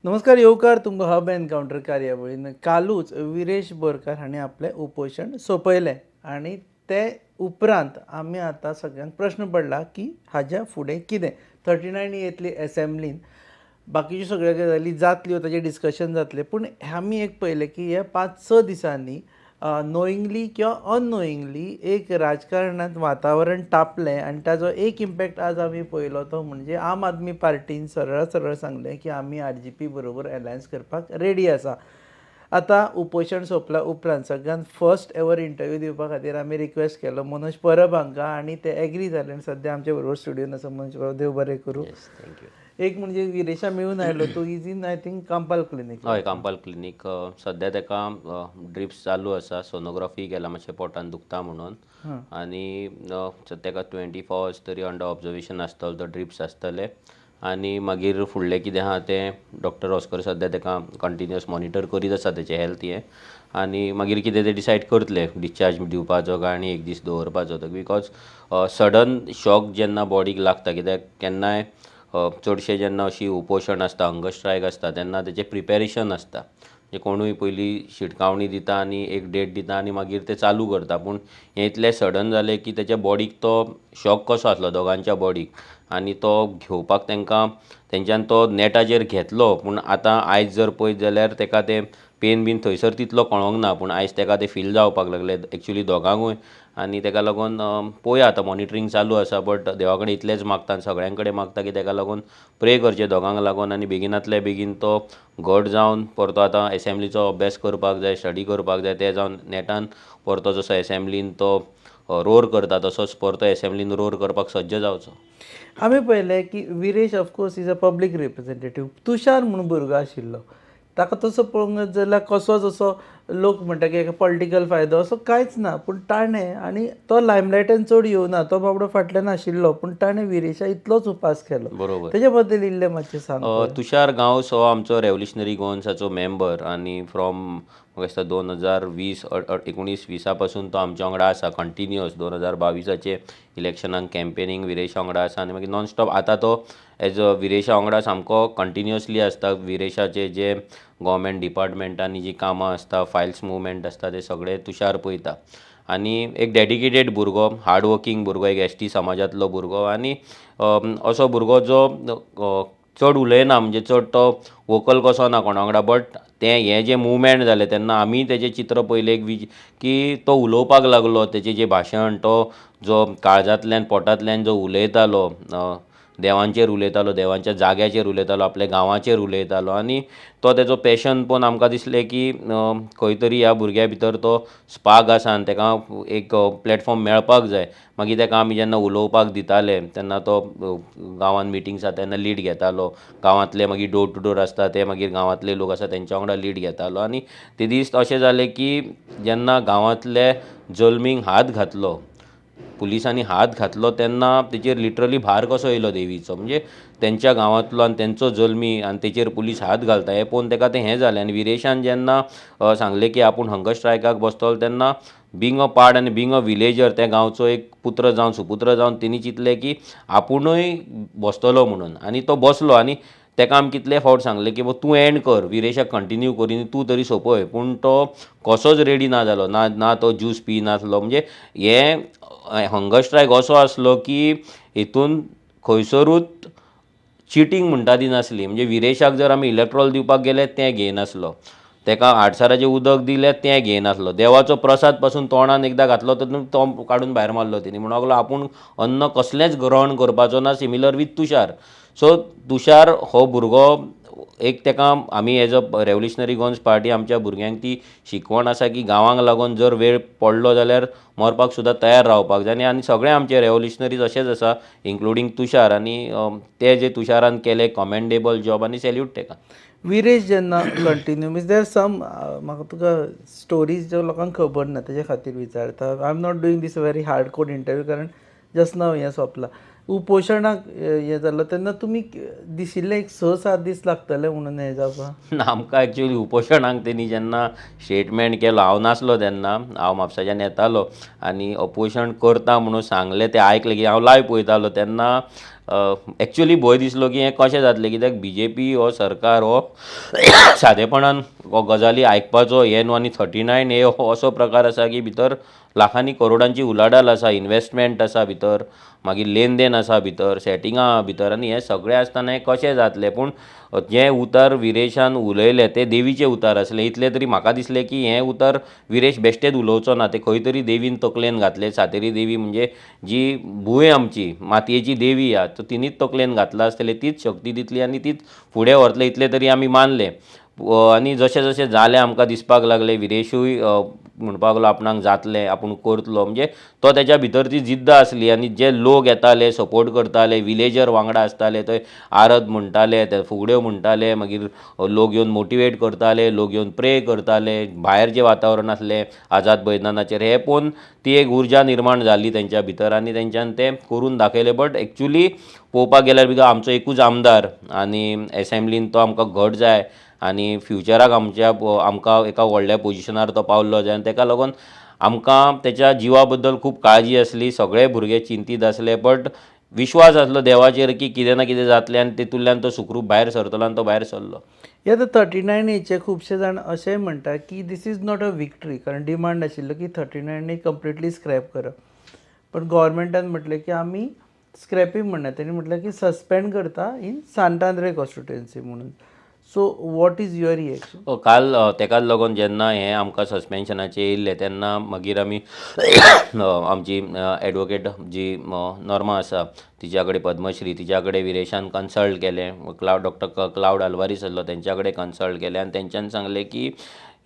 नमस्कार येवकार तुमकां हब एनकावंटर कार्यावळीन कालूच विरेश बोरकार हांणी आपलें उपोशण सोंपयलें आनी ते उपरांत आमी आतां सगळ्यांक प्रश्न पडला की हाज्या फुडें कितें 39 येतली एसेंब्लीन बाकीच्यो सगळ्यो गजाली जातल्यो ताचेर डिस्कशन जातलें पूण आमी एक पळयलें की हे 5-6 दिसांनी नोईंगली किंवा अननोईंगली एक राजकारणांत वातावरण तापलें आनी ताजो एक इम्पॅक्ट आज आमी पळयलो तो म्हणजे आम आदमी पार्टीन सरळ सरळ सांगलें की आमी RGP बरोबर अलायन्स करपाक रेडी आसा. आतां उपोशण सोंपल्या उपरांत सगळ्यान फर्स्ट एवर इंटरव्यू दिवपा खातीर आमी रिक्वेस्ट केलो मनोज परब हांकां आनी ते एग्री जाले आनी सद्या आमचे बरोबर स्टुडियोन आसा. मनोज परब देव बरें करूं. एक म्हणजे विरेशा मेळून आयलो तूं is in I think Campal clinic. हय कांपाल क्लिनीक सद्या ताका ड्रिप्स चालू आसा. सोनोग्राफी केला मातशें पोटान दुखता म्हणून आनी ताका 24 hours तरी अंडर ऑब्जर्वेशन आसतलो तो ड्रिप्स आसतले आनी मागीर फुडलें कितें आहा तें डॉक्टर ऑस्कर सद्या ताका कंटिन्युअस मॉनिटर करीत आसा तेचें हेल्थ हें आनी मागीर कितें ते डिसायड करतले डिस्चार्ज दिवपाचो काय आनी एक दीस दवरपाचो बिकॉज सडन शॉक जेन्ना बॉडीक लागता कित्याक केन्नाय चडशे जेन्ना अशी उपोशण आसता हंगर स्ट्रायक आसता तेन्ना तेचें प्रिपेरेशन आसता म्हणजे कोणूय पयलीं शिटकावणी दिता आनी एक डेट दिता आनी मागीर ते चालू करता पूण हें इतलें सडन जालें की तेच्या बॉडीक तो शॉक कसो आसलो दोगांच्या बॉडीक आनी तो घेवपाक तेंच्यान तो नॅटाचेर घेतलो पूण आतां आयज जर पळयत जाल्यार ताका तें पेन बीन थंयसर तितलो कळोंक ना पूण आयज ताका तें फील जावपाक लागलें एक्चुली दोगांकूय आनी ताका लागून पळोवया आतां मॉनिटरींग चालू आसा बट देवा कडेन इतलेंच मागता आनी सगळ्यां कडेन मागता की ताका लागून प्रे करचें दोगांक लागून आनी बेगिनांतले बेगीन तो घट जावन परतो आतां एसेंब्लीचो अभ्यास करपाक जाय स्टडी करपाक जाय ते जावन नेटान परतो जसो एसेंब्लीन तो रोर करता तसोच परतो एसेंब्लीन रोर करपाक सज्ज जावचो. आमी पळयलें की Viresh of course is a public representative. Tushar म्हणून भुरगो आशिल्लो ताका तसो पळोवंक जाल्यार कसोच असो लोक म्हणटा की हेका पॉलिटिकल फायदो असो कांयच ना पूण ताणें आनी तो लायमलायटान चड येवना तो बाबडो फाटल्यान आशिल्लो पूण ताणें विरेशा इतलोच उपास केलो. बरोबर. तेजे बद्दल इल्लें मातशें सांग. तुषार गांवस हो आमचो रेव्होल्युशनरी गोवन्साचो मेंबर आनी फ्रॉम म्हाका दिसता 2019-20 पासून तो आमच्या वांगडा आसा कंटिन्युअस 2022चे इलेक्शनाक कॅम्पेनींग विरेशा वांगडा आसा आनी मागीर नॉन स्टॉप आतां तो एज अ विरेशा वांगडा सामको कंटिन्युअसली आसता. विरेशाचे जे गव्हर्मेंट डिपार्टमेंटांनी जी कामां आसता फायल्स मुवमेंट आसता ते सगळे तुषार पळयता आनी एक डेडिकेटेड भुरगो हार्ड वर्कींग भुरगो एक ST समाजांतलो भुरगो आनी असो भुरगो जो चड उलयना म्हणजे चड तो वोकल कसो ना कोणा वांगडा बट हें जें मुवमेंट जालें तेन्ना आमी तेजें चित्र पळयलें की तो उलोवपाक लागलो तेचें जें भाशण तो जो काळजांतल्यान पोटांतल्यान जो उलयतालो देवांचेर उलयतालो देवांच्या जाग्याचेर उलयतालो आपल्या गांवाचेर उलयतालो आनी तो तेजो पॅशन पळोवन आमकां दिसलें की खंय तरी ह्या भुरग्या भितर तो स्पार्क आसा आनी ताका एक प्लॅटफॉर्म मेळपाक जाय. मागीर ताका आमी जेन्ना उलोवपाक दिताले तेन्ना तो गांवांत मिटींग्स आसा तेन्ना लीड घेतालो. गांवांतले मागीर डोर टू डोर आसता ते मागीर गांवांतले लोक आसा तेंच्या वांगडा लीड घेतालो आनी ते दीस अशें जालें की जेन्ना गांवांतले जल्मीक हात घातलो पुलिसांनी हात घातलो तेन्ना तेचेर लिटरली भार कसो येयलो देवीचो म्हणजे तेंच्या गांवांतलो आनी तेंचो जल्मी आनी तेचेर पुलीस हात घालता हें पळोवन ताका तें हें जालें आनी विरेशान जेन्ना सांगलें की आपूण हंगर स्ट्रायकाक बसतलो तेन्ना बींग अ पार्ट आनी बींग अ विलेजर त्या गांवचो एक पुत्र जावन सुपुत्र जावन तेणी चिंतलें की आपुणूय बसतलो म्हणून आनी तो बसलो आनी ताका आमी कितले फावट सांगलें की तूं एंड कर विरेशाक कंटिन्यू करी तूं तरी सोंपय पूण तो कसोच रेडी ना जालो ना तो ज्यूस पिनासलो म्हणजे हें हंगर स्ट्रायक असो आसलो की हितून खंयसरूच चिटींग म्हणटा ती नासली म्हणजे विरेशाक जर आमी इलेक्ट्रॉल दिवपाक गेले तें घेयनासलो ताका आडसराचें उदक दिलें तें घेयनासलो देवाचो प्रसाद पासून तोंडान एकदां घातलो तर तो काडून भायर मारलो तेणी म्हणून लागलो आपूण अन्न कसलेंच ग्रहण करपाचो ना. Similar with Tushar. सो तुषार हो भुरगो एक ताका आमी as a revolutionary Goans party आमच्या भुरग्यांक ती शिकवण आसा की गांवांक लागून जर वेळ पडलो जाल्यार मरपाक सुद्दां तयार रावपाक जाय आनी सगळे आमचे रेव्होल्युशनरीज अशेंच आसा इन्क्लुडींग तुषार आनी ते जे तुषारान केलें कमेंडेबल जॉब आनी सॅल्यूट ताका. विरेश जेन्ना कंटिन्यू मीन्स देर सम म्हाका तुका स्टोरीज ज्यो लोकांक खबर ना तेजे खातीर विचारता. I am not doing this very hard code interview कारण जस्ट नाव हें सोंपलां. उपोशणाक हें जालो तेन्ना तुमी दिशिल्लें एक 6-7 दीस लागतले म्हणून हें जावपाक. आमकां एक्चुली उपोशणाक तेणी जेन्ना स्टेटमेंट केलो हांव नासलो तेन्ना हांव म्हापशाच्यान येतालो आनी उपोशण करता म्हणून सांगलें तें आयकलें की हांव लायव्ह पळयतालो तेन्ना एक्चुअली भंय दिसलो की हें कशें जातलें, कित्याक BJP हो सरकार हो सादेपणान हो गजाली आयकपाचो हे न्हू, आनी 39A हो असो प्रकार आसा की भितर लाखांनी करोडांची उलाढाल आसा, इन्वेस्टमेंट आसा भितर, मागीर लेन देन आसा भितर, सेटिंगां आसा भितर, आनी हें सगळें आसतना हें कशें जातलें. पूण जें उतार विरेशान उलयलें तें देवीचें उतार आसलें. इतलें तरी म्हाका दिसलें की हें उतार विरेश बेश्टेच उलोवचो ना, तें खंय तरी देवीन तकलेन घातलें. सातेरी देवी म्हणजे जी भुंय आमची मातयेची देवी आहा, तो तिणीच तकलेन घातला आसतलें, तीच शक्ती दितली आनी तीच फुडें व्हरतलें, इतलें तरी आमी मानलें. आनी जशें जशें जालें आमकां दिसपाक लागलें विरेशूय म्हणपाक लागलो आपणाक जातलें, आपूण करतलो, म्हणजे तो तेच्या भितर ती जिद्द आसली. आनी जे लोक येताले सपोर्ट करताले, विलेजर वांगडा आसताले, थंय आरत म्हणटाले, ते फुगड्यो म्हणटाले, मागीर लोक येवन मोटिवेट करताले, लोक येवन प्रे करताले, भायर जें वातावरण आसलें आझाद मैदानाचेर, हें पळोवन ती एक उर्जा निर्माण जाली तेंच्या भितर आनी तेंच्यांनी तें करून दाखयलें. बट एक्चुली पळोवपाक गेल्यार बिकॉज आमचो एकूच आमदार आनी एसेंब्लीन तो आमकां घट जाय आनी फ्युचराक आमकां एका व्हडल्या पोजिशनार तो पावल्लो जाय, आनी तेका लागून आमकां तेच्या जिवा बद्दल खूब काळजी आसली. सगळे भुरगे चिंतीत आसले, बट विश्वास आसलो देवाचेर की कितें ना कितें जातलें आनी तेतूंतल्यान तो सुखरूप भायर सरतलो आनी तो भायर सरलो. हे आतां 39A खुबशे जाण अशेंय म्हणटा की this is not a victory, कारण डिमांड आशिल्लो की 39A कंप्लिटली स्क्रॅप करप. पण गव्हर्मेंटान म्हटलें की आमी स्क्रॅपींग म्हणना, तेणी म्हटलें की सस्पेंड करता इन सांतांद्रे कॉन्स्टिट्युएन्सी म्हणून. So what is your reaction? काल तेकाच लागून जेन्ना हें आमकां सस्पेन्शनाचें येयल्लें तेन्ना मागीर आमी आमची एडवोकेट जी नॉर्मा आसा तिच्या कडेन पद्मश्री, तिच्या कडेन विरेशान कन्सल्ट केलें. डॉक्टर क्लाउड आल्वारीस आसलो, तेंच्या कडेन कन्सल्ट केलें आनी तेंच्यांनी सांगलें की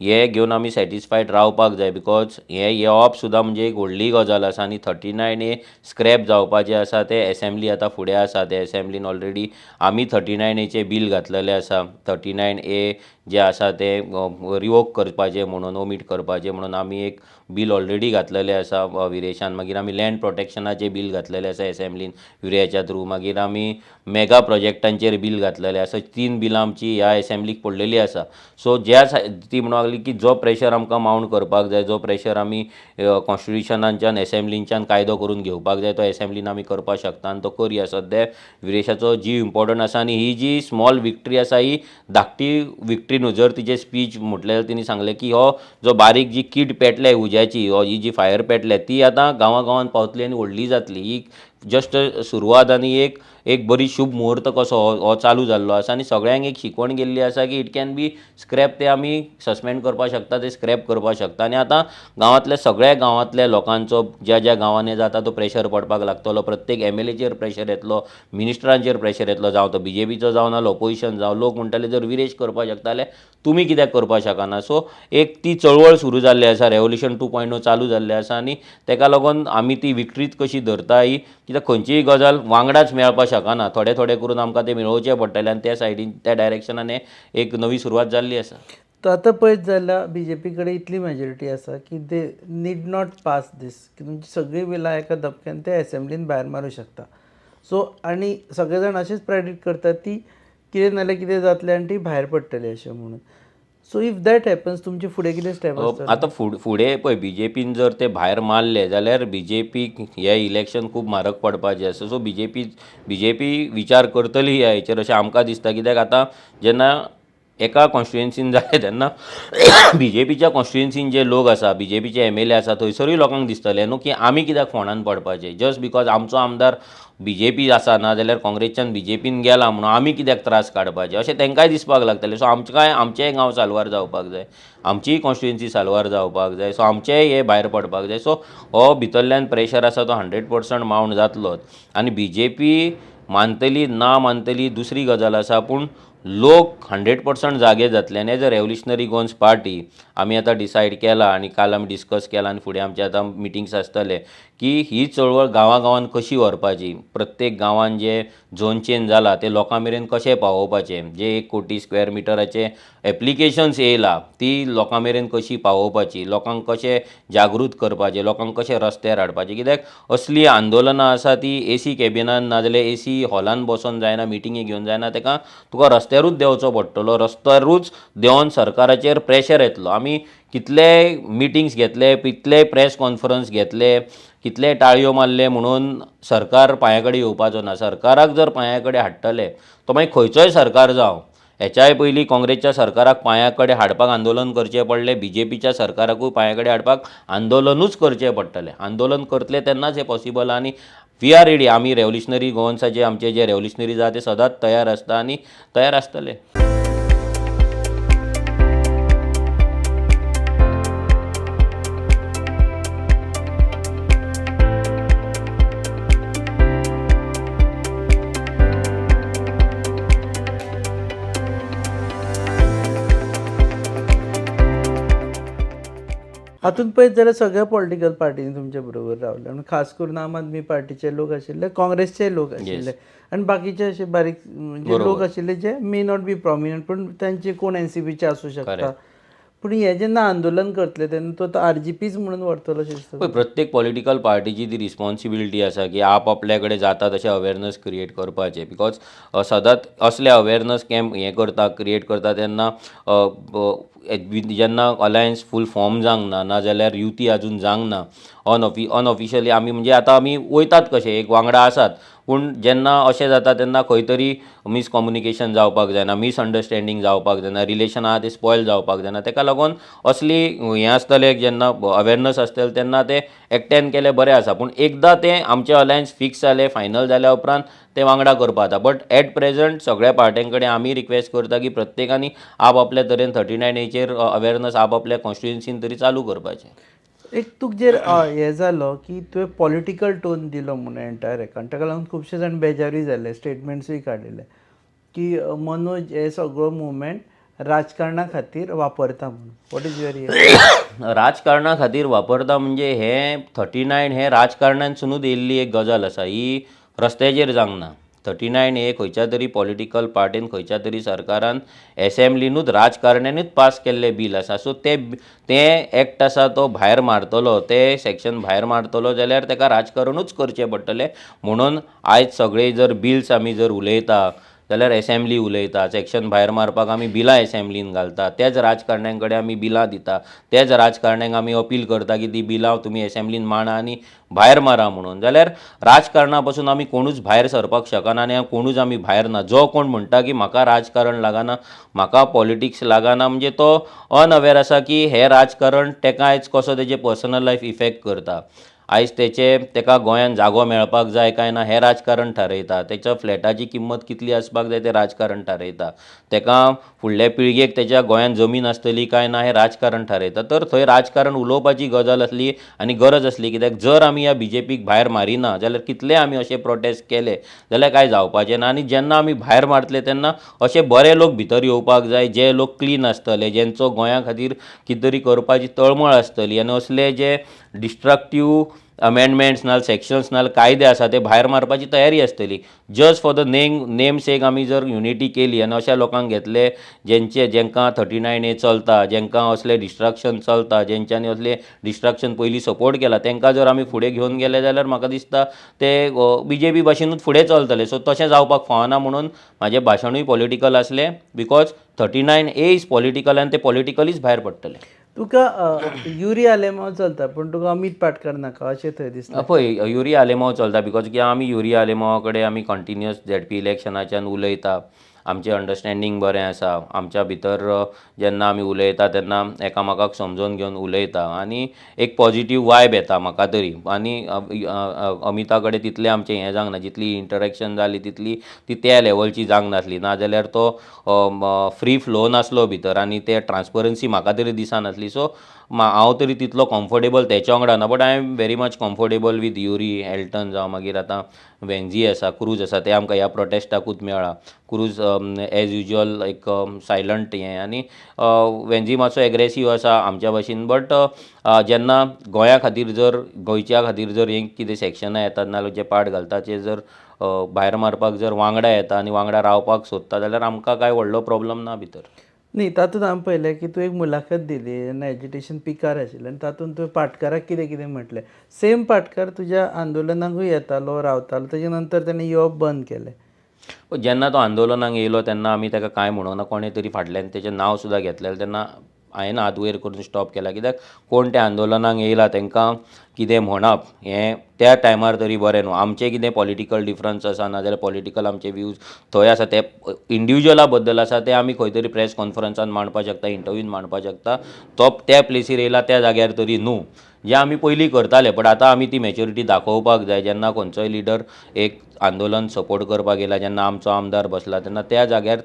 हे घेवन आमी सॅटिस्फायड रावपाक जाय, बिकॉज हें येवप सुद्दां म्हणजे एक व्हडली गजाल आसा. आनी 39A स्क्रॅप जावपाचें आसा तें एसेंब्ली आतां फुडें आसा, ते एसेंब्लीन ऑलरेडी आमी 39A बिल घातलेलें आसा. 39A जें आसा तें रिवोक करपाचें म्हणून, ओमीट करपाचें म्हणून आमी एक बील ऑलरेडी घातलेलें आसा विरेशान. मागीर आमी लँड प्रोटेक्शनाचें बील घातलेलें आसा एसेंब्लीन विरेच्या थ्रू. मागीर आमी मेगा प्रोजेक्टांचेर बील घातलेलें आसा. 3 बिलां आमची ह्या एसेंब्लीक पडलेलीं आसा. सो ज्या ती म्हणूंक लागली की जो प्रेशर आमकां मावंट करपाक जाय, जो प्रेशर आमी कॉन्स्टिट्युशनाच्यान एसेंब्लीच्यान कायदो करून घेवपाक जाय, तो एसेंब्लीन आमी करपाक शकता आनी तो करया. सद्या विरेशाचो जीव इम्पॉर्टंट आसा आनी ही जी स्मॉल विक्ट्री आसा ही धाकटी विक्ट्री न्हू. जर तिचें स्पीच म्हटलें जाल्यार तिणी सांगलें की हो जो बारीक जी कीड पेटल्या उज्याची, ही जी फायर पेटल्या ती आतां गांवांत पावतली आनी व्हडली जातली. ही जस्ट सुरवात आनी एक बरी शुभ मुहूर्त कसो हो चालू जाल्लो आसा. आनी सगळ्यांक एक शिकवण गेल्ली आसा की इट कॅन बी स्क्रॅप, ते आमी सस्पेंड करपाक शकता, ते स्क्रॅप करपाक शकता. आनी आतां गांवांतल्या सगळ्या गांवांतल्या लोकांचो ज्या ज्या गांवांनी जाता तो प्रेशर पडपाक लागतलो. प्रत्येक MLAचेर प्रेशर येतलो, मिनिस्टरांचेर प्रेशर येतलो, जावं तो BJPचो जावं नाल्यार ऑपोजिशन जावं. लोक म्हणटाले जर विरेश करपाक शकता जाल्यार तुमी कित्याक करपाक शकना. सो एक ती चळवळ सुरू जाल्ली आसा, रेवल्युशन 2.0 चालू जाल्लें आसा. आनी तेका लागून आमी ती विक्ट्रीच कशी धरता ही, कित्याक खंयचीय गजाल वांगडाच मेळपाक शकना, थोडें थोडें करून आमकां तें मेळोवचें पडटलें. आनी त्या सायडीन त्या डायरेक्शनान एक नवी सुरवात जाल्ली आसा. तर आतां पळयत जाल्यार BJP कडेन इतली मेजॉरिटी आसा की दे नीड नॉट पास दीस, की तुमची सगळीं बिलां एका धपक्यान ते एसेंब्लीन भायर मारूं शकता. सो आनी सगळे जाण अशेंच प्रेडिक्ट करतात ती कितें नाल्यार कितें जातलें आनी ती भायर पडटली अशें म्हणून. सो इफ दॅट हॅपन्स तुमचे फुडें कितें स्टेप आसतले? आतां फुडें पळय BJPन जर ते भायर मारले जाल्यार BJPक हे इलेक्शन खूब म्हारग पडपाचें आसा. सो BJP विचार करतली ह्या हेचेर अशें आमकां दिसता. कित्याक आतां जेन्ना एका कॉन्स्टिट्युएन्सीन जालें तेन्ना BJPच्या कॉन्स्टिट्युएन्सीन जे लोक आसा, BJPचे MLA आसा, थंयसरूय लोकांक दिसतलें न्हू की आमी कित्याक फोंडान पडपाचें. जस्ट बिकॉज आमचो आमदार BJP आसा ना जाल्यार काँग्रेसच्यान BJPन गेला म्हणून आमी कित्याक त्रास काडपाचे अशें तेंकाय दिसपाक लागतलें. सो आमचेय गांव साल्वार जावपाक जाय, आमचीय कॉन्स्टिट्युएन्सी साल्वार जावपाक जाय. सो आमचेय हे भायर पडपाक जाय. सो हो भितरल्यान प्रेशर आसा तो 100% मावंट जातलोच. आनी BJP मानतली ना मानतली दुसरी गजाल आसा, पूण लोक 100% जागे जातले. आनी as a revolutionary Goans party आमी आतां डिसायड केला आनी काल आमी डिस्कस केला आनी फुडें आमचे आतां मिटिंग्स आसतले की ही चळवळ गांवांत कशी व्हरपाची. प्रत्येक गांवांत जे झोन चेंज जाला ते लोकां मेरेन कशें पावोवपाचें. जे 1 कोटी स्क्वेअर मिटराचे एप्लिकेशन्स येयला ती लोकां मेरेन कशी पावोवपाची, लोकांक कशें जागृत करपाचें, लोकांक कशें रस्त्यार हाडपाचें. कित्याक असली आंदोलनां आसा ती AC कॅबिनान ना जाल्यार AC हॉलान बसोन जायना, मिटिंगी घेवन जायना. तेका तुका रस्त्यारूच देंवचो पडटलो. रस्त्यारूच देंवन सरकाराचेर प्रेशर येतलो. आमी कितले मिटिंग्स घेतले, कितले प्रेस कॉन्फरन्स घेतले, कितले टाळयो मारले म्हणून सरकार पांया कडेन येवपाचो ना. सरकाराक जर पांया कडेन हाडटले तो मागीर खंयचोय सरकार जावं, हेच्याय पयलीं काँग्रेसच्या सरकाराक पांया कडेन हाडपाक आंदोलन करचें पडलें, BJPच्या सरकाराकूय पांया कडेन हाडपाक आंदोलनूच करचें पडटलें. आंदोलन करतले तेन्नाच हें पॉसिबल. आनी वी आर रेडी. आमी रेव्होल्युशनरी गोवन्साचे आमचे जे रेव्होल्युशनरीज आहा ते सदांच तयार आसता आनी तयार आसतले. हातूंत पळयत जाल्यार सगळ्या पॉलिटिकल पार्टीनी तुमचे बरोबर रावले आनी खास करून आम आदमी पार्टीचे लोक आशिल्ले, काँग्रेसचे लोक आशिल्ले आनी बाकीचे असे बारीक जे लोक आशिल्ले जे मे नॉट बी प्रॉमिनंट पण तांचे कोण NCPचे आसूं शकता. पूण हे जेन्ना आंदोलन करतले तेन्ना तो RGPच म्हणून व्हरतलो अशें दिसता. पळय, प्रत्येक पॉलिटिकल पार्टीची ती रिस्पॉन्सिबिलिटी आसा की आपल्या कडेन जाता तशें अवेरनस क्रिएट करपाचें. बिकॉज सदांच असले अवेरनस कॅम्प क्रिएट करता तेन्ना जेन्ना अलायन्स फूल फॉर्म जावंक ना, नाजाल्यार युती आजून जावंक ना, अनऑफिशियली आमी म्हणजे आतां आमी वयतात कशे एक वांगडा आसात, पूण जेन्ना अशें जाता तेन्ना खंय तरी मिसकम्युनिकेशन जावपाक जायना, मिसअंडरस्टँडींग जावपाक जायना, रिलेशन आहा ते स्पॉयल जावपाक जायना. ताका लागून असली हें आसतलें जेन्ना अवेरनस आसतलें तेन्ना तें एकट्यान केलें बरें आसा. पूण एकदां तें आमचें अलायन्स फिक्स जालें, फायनल जाल्या उपरांत ते वांगडा करपा जाता. बट एट प्रेझंट सगळ्या पार्ट्यां कडेन आमी रिक्वेस्ट करता की प्रत्येकानी आपल्या तरेन 39A अवेरनस आपल्या कॉन्स्टिट्युएन्सीन तरी चालू करपाचें. एक तुजेर हे जालो की तुवें पॉलिटिकल टोन दिलो म्हणून एंटायर हेका, ताका लागून खुबशे जाण बेजारूय जाले, स्टेटमेंट्सूय काडिल्ले की मनोज हे सगळो मुवमेंट राजकारणा खातीर वापरता म्हणून. वॉट इज युअर राजकारणा खातीर वापरता म्हणजे हे 39 हे राजकारणांतसूनच येयल्ली एक गजाल आसा. ही रस्त्याचेर जावंक ना. 39A खंयच्या तरी पॉलिटिकल पार्टीन, खंयच्या तरी सरकारान एसेंब्लीनूच राजकारण्यांनीच पास केल्लें बील आसा. सो तें एक्ट आसा तो भायर मारतलो, ते सेक्शन भायर मारतलो जाल्यार ताका राजकारणूच करचें पडटलें. म्हणून आयज सगळे जर बिल्स आमी जर उलयता जाल्यार एसेंब्ली उलयता, सेक्शन भायर मारपाक आमी बिलां एसेंब्लीन घालता, तेच राजकारण्यां कडेन आमी बिलां दिता, तेच राजकारण्यांक आमी अपील करता की ती बिलां तुमी एसेंब्लीन मांडा आनी भायर मारा म्हणून. जाल्यार राजकारणा पासून आमी कोणूच भायर सरपाक शकना आनी कोणूच आमी भायर ना. जो कोण म्हणटा की म्हाका राजकारण लागना, म्हाका पॉलिटिक्स लागना, म्हणजे तो अनअवेर आसा की हें राजकारण ताका आयज कसो तेजे पर्सनल लायफ इफेक्ट करता. आयज ताका गोंयान जागो मेळपाक जाय काय ना हें राजकारण थारयता. तेच्या फ्लॅटाची किंमत कितली आसपाक जाय तें राजकारण थारयता. ताका फुडल्या पिळगेक तेच्या गोंयान जमीन आसतली काय ना हें राजकारण थारयता. तर थंय राजकारण उलोवपाची गजाल आसली आनी गरज आसली. कित्याक जर आमी ह्या BJPक भायर मारिना जाल्यार कितले आमी अशे प्रोटेस्ट केले जाल्यार कांय जावपाचें ना. आनी जेन्ना आमी भायर मारतले तेन्ना अशे बरे लोक भितर येवपाक जाय, जे लोक क्लीन आसतले, जेंचो गोंया खातीर कितें तरी करपाची तळमळ आसतली. आनी असले जे डिस्ट्रक्टीव अमेंडमेंट्स नाल, सेक्शन्स नाल, कायदे आसा ते भायर मारपाची तयारी आसतली. जस्ट फॉर द नेम सेक आमी जर युनिटी केली आनी अशा लोकांक घेतले जेंकां 39A चलता, जेंकां असले डिस्ट्रक्शन चलता, जेंच्यांनी असले डिस्ट्रक्शन पयलीं सपोर्ट केला, तांकां जर आमी फुडें घेवन गेले जाल्यार म्हाका दिसता ते BJP भाशेनूच फुडें चलतले. सो तशें जावपाक फावना म्हणून म्हाजें भाशणूय पॉलिटिकल आसलें. बिकॉज 39A इज पॉलिटिकल आनी ते पॉलिटिकलीच भायर पडटले. तुका युरी आलेमांव चलता पूण तुका अमित पाटकर नाका अशें थंय दिसता. पळय, युरी आलेमांव चलता बिकॉज की आमी युरी आलेमांवा कडेन आमी कंटिन्युअस ZP इलेक्शनाच्यान उलयता. आमचें अंडरस्टँडींग बरें आसा. आमच्या भितर जेन्ना आमी उलयता तेन्ना एकामेकाक समजून घेवन उलयता आनी एक पॉजिटीव वायब येता म्हाका तरी. आनी अमिता कडेन तितलें आमचें हें जावंक ना, जितली इंटरेक्शन जाली तितली ती त्या लेवलची जावंक नासली. नाजाल्यार तो फ्री फ्लो नासलो भितर आनी ते ट्रान्सपरन्सी म्हाका तरी दिसनासली. सो हांव तरी तितलो कम्फर्टेबल तेच्या वांगडा ना. But I am very much comfortable with Yuri, Alton जावं मागीर आतां वेन्झी आसा, क्रूज आसा, ते आमकां ह्या प्रोटेस्टाकूच मेळ्ळा. क्रूज एज युजल एक सायलंट हें आनी वेन्झी मातसो एग्रेसीव आसा आमच्या भाशेन. बट जेन्ना गोंया खातीर जर गोंयच्या खातीर जर हें कितें सेक्शनां येतात नाजाल्यार जे पार्ट घालता ते जर भायर मारपाक जर वांगडा येता आनी वांगडा रावपाक सोदता जाल्यार आमकां कांय व्हडलो प्रॉब्लम ना भितर. न्ही, तातूंत हांवें पळयलें की तूं एक मुलाखत दिली जेन्ना एजिटेशन पिकार आशिल्लें आनी तातूंत तुवें पाटकाराक कितें कितें म्हटलें. सेम पाटकार तुज्या आंदोलनाकूय येतालो, रावतालो, तेजे नंतर ताणें येवप बंद केलें. जेन्ना तो आंदोलनाक येयलो तेन्ना आमी ताका कांय म्हणूंक ना. कोणें तरी फाटल्यान तेजें नांव सुद्दां घेतलेलें तेन्ना हांवें हात वयर करून स्टॉप केला कित्याक कोण त्या आंदोलनाक येयला तांकां कितें म्हणप हें त्या टायमार तरी बरें न्हू. आमचें कितें पॉलिटिकल डिफरन्स आसा नाजाल्यार पॉलिटिकल आमचे व्यूज थंय आसा ते इंडिविज्युअला बद्दल आसा ते आमी खंय तरी प्रेस कॉन्फरन्सान मांडपाक शकता, इंटरव्यून मांडपाक शकता. तो त्या प्लेसीर येयला त्या जाग्यार तरी न्हू, जें आमी पयलीं करताले. बट आतां आमी ती मॅच्युरिटी दाखोवपाक जाय. जेन्ना खंयचोय लिडर एक आंदोलन सपोर्ट करपाक येयला, जेन्ना आमचो आमदार बसला तेन्ना त्या जाग्यार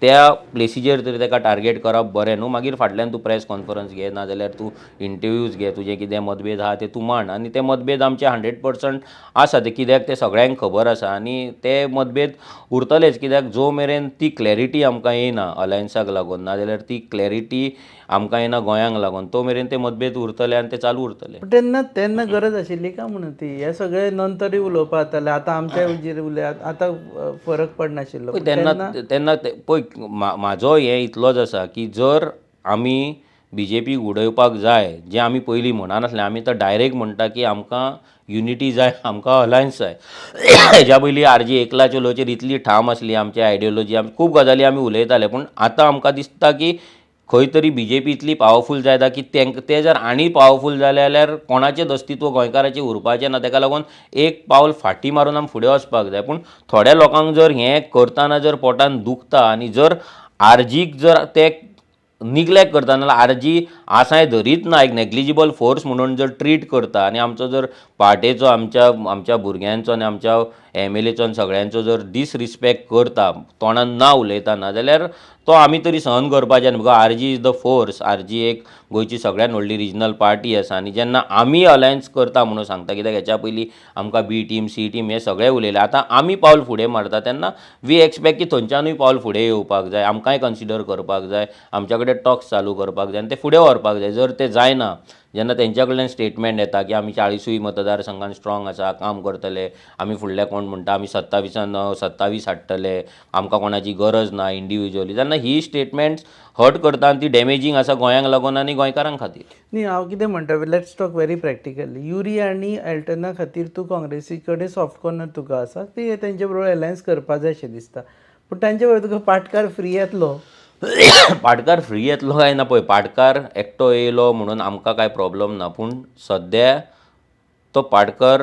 त्या प्लेसीचेर तरी ताका टार्गेट करप बरें न्हू. मागीर फाटल्यान तूं प्रेस कॉन्फरन्स घे नाजाल्यार तूं इंटरव्यूज घे, तुजें कितें मतभेद आहा ते तूं मांड. आनी ते मतभेद आमचे 100% आसा ते कित्याक ते सगळ्यांक खबर आसा आनी ते मतभेद उरतलेच. कित्याक जो मेरेन ती क्लॅरिटी आमकां येयना अलायन्साक लागून नाजाल्यार ती क्लॅरिटी आमकां येना गोंयांक लागून, तो मेरेन ते मतभेद उरतले आनी ते चालू उरतले. तेन्ना गरज आशिल्ली काय म्हणून ती हे सगळे नंतरूय उलोवपाक जाताले. आतां आमच्या हुजीर उलयात आतां फरक पडनाशिल्लो. तेन्ना पळय म्हाजो हें इतलोच आसा की जर आमी BJP उडोवपाक जाय, जें आमी पयलीं म्हणनासले, आमी तर डायरेक्ट म्हणटा की आमकां युनिटी जाय, आमकां अलायन्स जाय. हेज्या पयलीं RJ एकला चलोचेर इतली ठाम आसली आमची आयडियोलॉजी, खूब गजाली आमी उलयताले. पूण आतां आमकां दिसता की खंय तरी BJP इतली पावरफूल जाता की ते जर आनी पावरफूल जाले जाल्यार कोणाचेंच अस्तित्व गोंयकाराचें उरपाचें ना. ताका लागून एक पावल फाटीं मारून आमी फुडें वचपाक जाय. पूण थोड्या लोकांक जर हें करतना जर पोटान दुखता आनी जर RJक जर ते निग्लेक्ट करता नाजाल्यार RJ आसाय धरीत ना, एक नेग्लिजिबल फोर्स म्हणून जर ट्रीट करता आनी आमचो जर पार्टेचो आमच्या भुरग्यांचो आनी आमच्या MLAचो आनी सगळ्यांचो जर डिसरिस्पेक्ट करता तोंडान ना उलयतना जाल्यार तो आमी तरी सहन करपाचें न्हू. Because RJ is the force. RJ एक गोंयची सगळ्यान व्हडली रिजनल पार्टी आसा आनी जेन्ना आमी अलायन्स करता म्हणून सांगता, कित्याक हेच्या पयलीं आमकां B टीम C टीम हे सगळे उलयले, आतां आमी पावल फुडें मारता तेन्ना वी एक्सपेक्ट की थंयच्यानूय पावल फुडें येवपाक जाय, आमकांय कन्सिडर करपाक जाय, आमच्या कडेन टॉक्स चालू करपाक जाय आनी ते फुडें व्हरपाक जाय. जर ते जायना, जेन्ना तेंच्या कडल्यान स्टेटमेंट येता की आमी 40 मतदारसंघान स्ट्रॉंग आसा, काम करतले, आमी फुडले कोण म्हणटा आमी 27 हाडटले, आमकां कोणाची गरज ना इंडिविज्युअली, जेन्ना ही स्टेटमेंट्स हर्ट करता आनी ती डॅमेजींग आसा गोंयांक लागून आनी गोंयकारांक खातीर. न्ही हांव कितें म्हणटा, let's talk very practically. Yuri आनी एल्टना खातीर तूं काँग्रेसी कडेन सॉफ्ट कॉर्नर तुका आसा, ती तेंचे बरोबर अलायन्स करपाक जाय अशें दिसता. पूण तांचे बरोबर तुका पाटकार फ्री येतलो. पाटकार फ्री येतलो काय ना, पळय पाटकार एकटो येयलो म्हणून आमकां कांय प्रॉब्लम ना. पूण सद्या तो पाटकार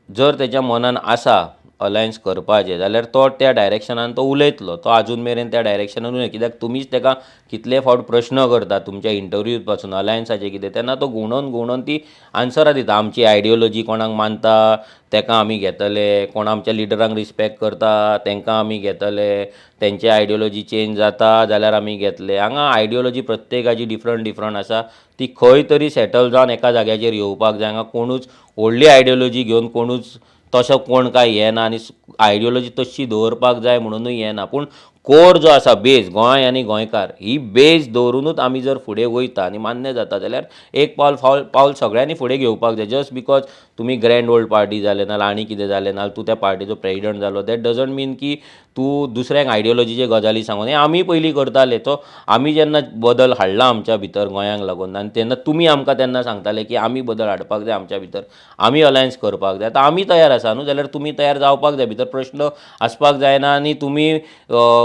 जर तेच्या मनान आसा अलायन्स करपाचें जाल्यार तो त्या डायरेक्शनान तो उलयतलो. तो आजून मेरेन त्या डायरेक्शनान उलयना, कित्याक तुमीच ताका कितले फावट प्रश्न करता तुमच्या इंटरव्यूज पासून अलायन्साचे कितें, तेन्ना तो घुंवडोवन ती आन्सरां दिता. आमची आयडियोलॉजी कोणाक मानता ताका आमी घेतले, कोण आमच्या लिडरांक रिस्पेक्ट करता तांकां आमी घेतले, तेंची आयडियोलॉजी चेंज जाता जाल्यार आमी घेतले. हांगा आयडियोलॉजी प्रत्येकाची डिफरंट आसा, ती खंय तरी सेटल जावन एका जाग्याचेर येवपाक जाय. हांगा कोणूच व्हडली आयडियोलॉजी घेवन कोणूच तसो कोण काय येना आनी आयडियोलॉजी तशी दवरपाक जाय म्हणूनय येना. पूण कोर जो आसा बेज, गोंय आनी गोंयकार ही बेज दवरूनच आमी जर फुडें वयता आनी मान्य जाता जाल्यार एक पावल सगळ्यांनी फुडें घेवपाक जाय. जस्ट बिकॉज तुमी ग्रँड ओल्ड पार्टी जाले नाल्यार आनी कितें जालें नाल्यार तूं त्या पार्टीचो प्रेजिडंट जालो, दॅट डजंट मीन की तूं दुसऱ्यांक आयडियोलॉजीचे गजाली सांगून. हें आमी पयलीं करताले. तो आमी जेन्ना बदल हाडला आमच्या भितर गोंयांक लागून आनी तेन्ना तुमी आमकां तेन्ना सांगताले की आमी बदल हाडपाक जाय आमच्या भितर, आमी अलायन्स करपाक जाय. आतां आमी तयार आसा न्हू, जाल्यार तुमी तयार जावपाक जाय. भितर प्रश्न आसपाक जायना आनी तुमी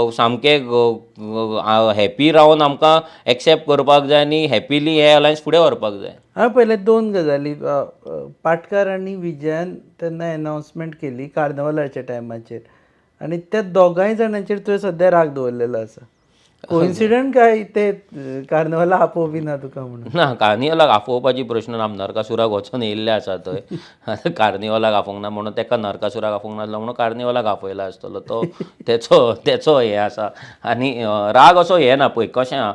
सामके हॅपी रावन आमकां एक्सेप्ट करपाक जाय आनी हॅपिली हें अलायन्स फुडें व्हरपाक जाय. हांवें पयले 2 गजाली. पाटकार आनी विजयान तेन्ना अनावन्समेंट केली कार्नवलाच्या टायमाचेर आनी त्या दोगांय जाणांचेर तुवें सद्या राग दवरलेलो आसा. कोइन्सिडंट काय ते कार्नवला आपोवपी ना तुका म्हणून? ना, कार्निवलाक आपोवपाची प्रश्न ना. नरकासुराक वचून येयल्ले आसा थंय. कार्निवलाक आपोवंक ना म्हणून ताका नरकासुराक आपोवंक नासलो म्हणून कार्निवलाक आफयला आसतलो तो. तेचो हें आसा आनी राग असो हें ना. पळय कशें आहा,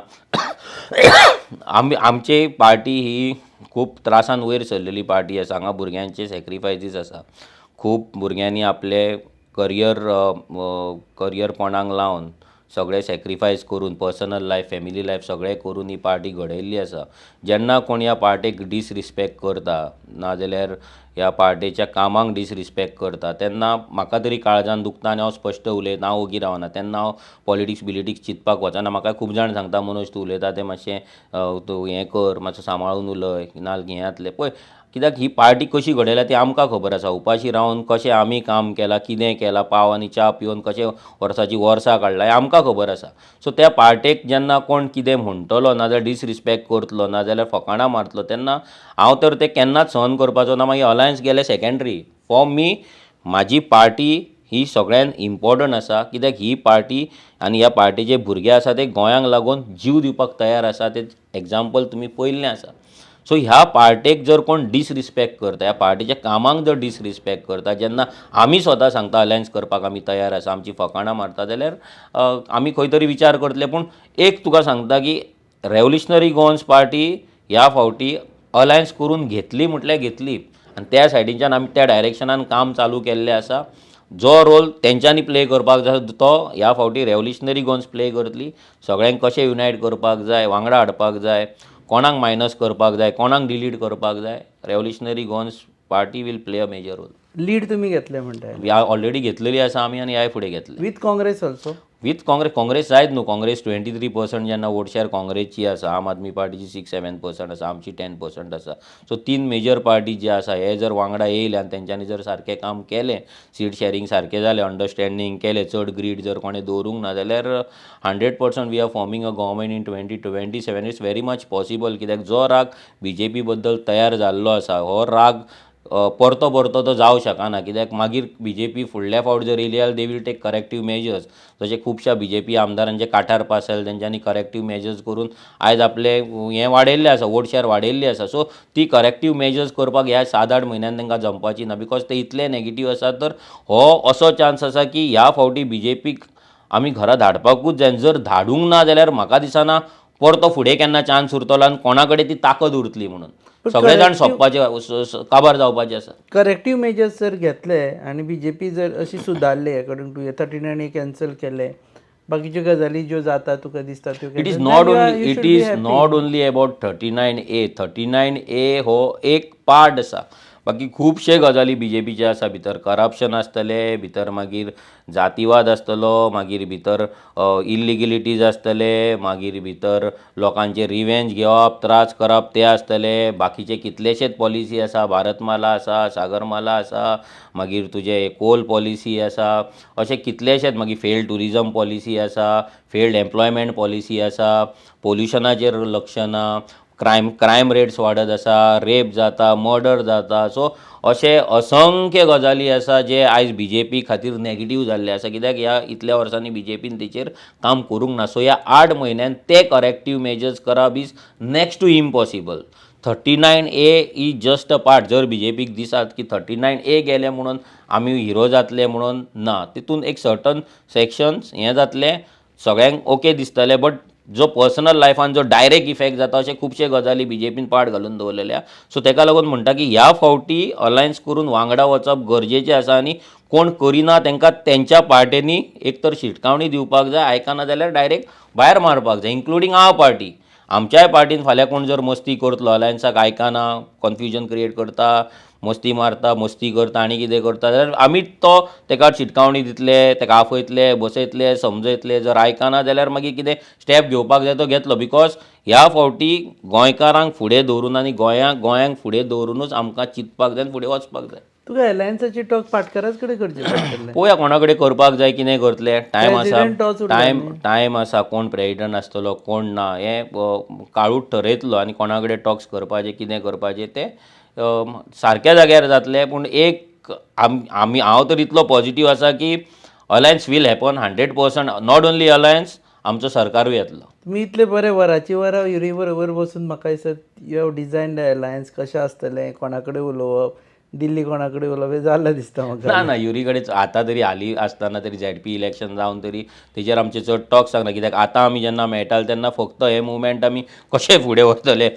आमची पार्टी ही खूब त्रासान वयर सरलेली पार्टी आसा. हांगा भुरग्यांचे सॅक्रिफायसीस आसा. खूब भुरग्यांनी आपले करियर कोणाक लावन सगळे सॅक्रिफायस करून पर्सनल लायफ फॅमिली लायफ सगळें करून ही पार्टी घडयल्ली आसा. जेन्ना कोण ह्या पार्टेक डिसरिस्पेक्ट करता नाजाल्यार ह्या पार्टीच्या कामांक डिसरिस्पेक्ट करता तेन्ना म्हाका तरी काळजान दुखता आनी हांव स्पश्ट उलयता, हांव ओगी रावना तेन्ना हांव पॉलिटिक्स चिंतपाक वचना. म्हाका खूब जाण सांगता मनोज तूं उलयता तें मातशें तूं हें कर, मातसो सांबाळून उलय, नाल्यार हें जातलें पळय. कित्याक ही पार्टी कशी घडयल्या ती आमकां खबर आसा. उपाशी रावन कशें आमी काम केलां, कितें केलां, पाव आनी च्या पिवन कशें वर्साची वर्सां काडलां हें आमकां खबर आसा. सो त्या पार्टेक जेन्ना कोण कितें म्हणटलो नाजाल्यार डिसरिस्पेक्ट करतलो नाजाल्यार फकाणां मारतलो तेन्ना हांव तर तें केन्नाच सहन करपाचो ना. मागीर अलायन्स गेले सेकेंडरी. फॉर मी म्हाजी पार्टी ही सगळ्यान इम्पॉर्टंट आसा. कित्याक ही पार्टी आनी ह्या पार्टीचे भुरगे आसा ते गोंयांक लागून जीव दिवपाक तयार आसा. ते एग्जाम्पल तुमी पळयल्लें आसा. सो ह्या पार्टेक जर कोण डिसरिस्पेक्ट करता, ह्या पार्टीच्या कामांक जर डिसरिस्पेक्ट करता, जेन्ना आमी स्वता सांगता अलायन्स करपाक आमी तयार आसा, आमची फकाणां मारता जाल्यार आमी खंय तरी विचार करतले. पूण एक तुका सांगता की रेव्होल्युशनरी गोवन्स पार्टी ह्या फावटी अलायन्स करून घेतली म्हटल्यार घेतली आनी त्या सायडीच्यान आमी त्या डायरेक्शनान काम चालू केल्लें आसा. जो रोल तेंच्यांनी प्ले करपाक जाय तो ह्या फावटी रेव्होल्युशनरी गोवन्स प्ले करतली. सगळ्यांक कशें युनायट करपाक जाय, वांगडा हाडपाक जाय, कोणाक मायनस करपाक जाय, कोणाक डिलीट करपाक जाय, revolutionary Goans party will play a major role. Lead तुम्ही घेतले म्हणटाय. ह्या ऑलरेडी घेतलेली आसा आमी आनी ह्या फुडें घेतले. With Congress also. With Congress जायत न्हू. काँग्रेस 23% जेन्ना वोट शेअर काँग्रेसची आसा, आम आदमी पार्टीची 6-7% आसा, आमची 10% आसा. सो 3 मेजर पार्टी जे आसा हे जर वांगडा येयले आनी तेंच्यांनी जर सारकें काम केलें, सीट शेअरिंग सारकें जालें, अंडरस्टँडींग केलें, चड ग्रीड जर कोणें दवरूंक ना जाल्यार 100% we are forming a government in 2027. It's very much possible. कित्याक जो राग BJP बद्दल तयार जाल्लो आसा हो राग परतो तो जावं शकना. कित्याक मागीर BJP फुडल्या फावट जर येयली जाल्यार दे वील टेक करेक्टीव मेजर्स. जशें खुबश्या BJP आमदारांचे काठार पास जाले तेंच्यांनी करेक्टीव मेजर्स करून आयज आपले हें वाडयल्लें आसा, वोट शेअर वाडयल्ली आसा. सो ती करेक्टीव मेजर्स करपाक ह्या 7-8 म्हयन्यान तांकां जमपाची ना. बिकॉज ते इतले नेगेटीव आसा. तर हो असो चान्स आसा की ह्या फावटी BJPक आमी घरा धाडपाकूच जाय. जर धाडूंक ना जाल्यार म्हाका दिसना परतो फुडें केन्ना चान्स उरतलो आनी कोणा कडेन ती ताकद उरतली म्हणून. सगळे जाण सोंपपाचे, काबार जावपाचे आसा. करेक्टीव मेजर्स जर घेतले आनी BJP जर अशी सुदारले अकॉर्डिंग टू 39A कॅन्सल केले, बाकीच्यो गजाली ज्यो जाता तुका दिसता त्यो it is not only about 39A. 39A हो एक पार्ट आसा. बाकी खुबशे गजाली BJPचे आसा. भितर करप्शन आसतलें, भितर मागीर जातीवाद आसतलो, मागीर भितर इल्लिगिलिटीज आसतले, मागीर भितर लोकांचे रिवेंज घेवप, त्रास करप ते आसतले. बाकीचे कितलेशेच पॉलिसी आसा. भारतमाला आसा, सागरमाला आसा, मागीर तुजे कोल पॉलिसी आसा, अशे कितलेशेच. मागीर फेल्ड टुरिजम पॉलिसी आसा, फेल्ड एम्प्लॉयमेंट पॉलिसी आसा, पोल्युशनाचेर लक्ष ना, क्रायम रेट्स वाडत आसा, रेप जाता, मर्डर जाता. सो अशे असंख्य गजाली आसा जे आयज BJP खातीर नेगेटीव जाल्ले आसा. कित्याक ह्या इतल्या वर्सांनी BJPन तेचेर काम करूंक ना. सो ह्या 8 म्हयन्यान ते करेक्टीव मेजर्स करप is next to impossible. 39A is just a part. जर BJPक दिसत की 39A गेले म्हणून आमी हिरो जातले म्हणून ना. तितून एक सर्टन सेक्शन्स हें जातले, सगळ्यांक ओके दिसतले. बट जो पर्सनल लायफान जो डायरेक्ट इफेक्ट जाता अशे खुबशे गजाली BJPन पाड घालून दवरलेल्या. सो तेका लागून म्हणटा की ह्या फावटी अलायन्स करून वांगडा वचप गरजेचें आसा. आनी कोण करिना तांकां तेंच्या पार्टेनी एक तर शिटकावणी दिवपाक जाय, आयकना जाल्यार डायरेक्ट भायर मारपाक जाय, इन्क्लुडींग आवर पार्टी. आमच्याय पार्टीन फाल्यां कोण जर मस्ती करतलो, अलायन्साक आयकना, कन्फ्युजन क्रिएट करता, मस्ती मारता, मस्ती करता आनी कितें करता जाल्यार आमीच तो तेका शिटकावणी दितले, तेका आफयतले, बसयतले, समजयतले. जर आयकना जाल्यार मागीर कितें स्टेप घेवपाक जाय तो घेतलो. बिकॉज ह्या फावटी गोंयकारांक फुडें दवरून आनी गोंयांक फुडें दवरूनच आमकां चिंतपाक जाय आनी फुडें वचपाक जाय. तुका अलायन्साची टॉक पाटकाराच कडेन करचे पडटले. पळोवया कोणा कडेन करपाक जाय, कितें करतले. टायम आसा. कोण प्रेसिडेंट आसतलो, कोण ना, हें काळूच ठरयतलो. आनी कोणा कडेन टॉक्स करपाचे, कितें करपाचें तें सारक्या जाग्यार जातलें. पूण एक हांव तर इतलो पॉझिटीव आसा की alliance will happen 100%. Not only alliance, आमचो सरकारूय येतलो. तुमी इतले बरे वरांची वरां युरी बरोबर बसून म्हाका दिसता यू हॅव डिझायन्ड अलायन्स कशें आसतलें, कोणा कडेन उलोवप, दिल्ली कोणा कडेन उलोवप, हें जाल्लें दिसता म्हाका. ना युरी कडेन आतां तरी हालीं आसतना तरी ZP इलेक्शन जावन तरी तेजेर आमचे चड टॉक सांगना. कित्याक आतां आमी जेन्ना मेळटाले तेन्ना फक्त हे मुवमेंट आमी कशे फुडें व्हरतले,